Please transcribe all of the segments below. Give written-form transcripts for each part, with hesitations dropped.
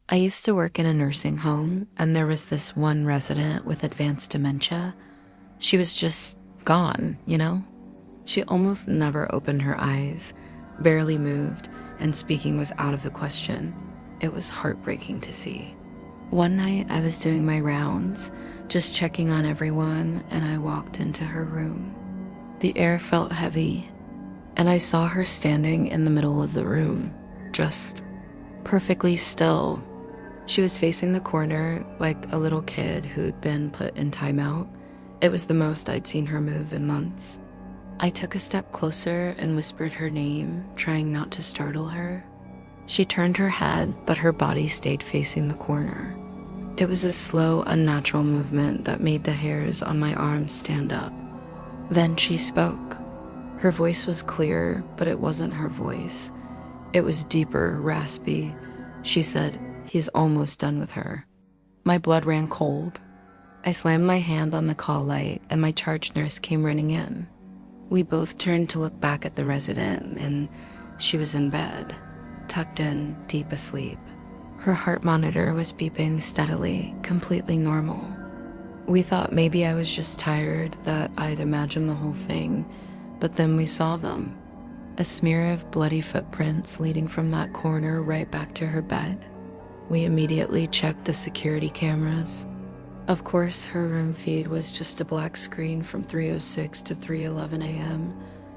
I used to work in a nursing home, and there was this one resident with advanced dementia. She was just gone. She almost never opened her eyes, barely moved, and speaking was out of the question. It was heartbreaking to see. One night, I was doing my rounds, just checking on everyone, and I walked into her room. The air felt heavy, and I saw her standing in the middle of the room, just perfectly still. She was facing the corner like a little kid who'd been put in timeout. It was the most I'd seen her move in months. I took a step closer and whispered her name, trying not to startle her. She turned her head, but her body stayed facing the corner. It was a slow, unnatural movement that made the hairs on my arms stand up. Then she spoke. Her voice was clear, but it wasn't her voice. It was deeper, raspy. She said, "He's almost done with her." My blood ran cold. I slammed my hand on the call light, and my charge nurse came running in. We both turned to look back at the resident, and she was in bed, tucked in, deep asleep. Her heart monitor was beeping steadily, completely normal. We thought maybe I was just tired, that I'd imagined the whole thing, but then we saw them. A smear of bloody footprints leading from that corner right back to her bed. We immediately checked the security cameras. Of course, her room feed was just a black screen from 3:06 to 3:11 a.m.,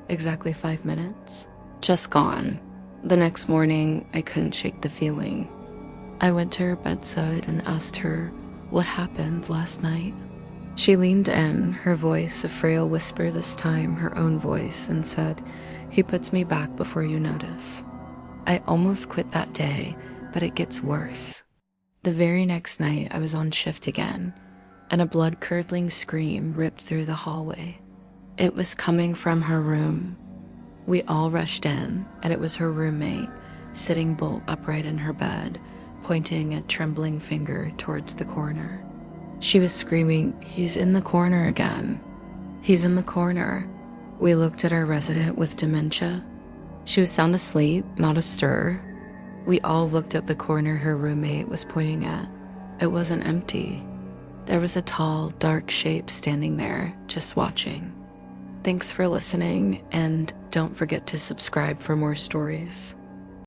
exactly 5 minutes. Just gone. The next morning, I couldn't shake the feeling. I went to her bedside and asked her what happened last night. She leaned in, her voice a frail whisper this time, her own voice, and said, "He puts me back before you notice." I almost quit that day, but it gets worse. The very next night, I was on shift again, and a blood-curdling scream ripped through the hallway. It was coming from her room. We all rushed in, and it was her roommate, sitting bolt upright in her bed, pointing a trembling finger towards the corner. She was screaming, "He's in the corner again. He's in the corner." We looked at our resident with dementia. She was sound asleep, not a stir. We all looked at the corner her roommate was pointing at. It wasn't empty. There was a tall, dark shape standing there, just watching. Thanks for listening, and don't forget to subscribe for more stories.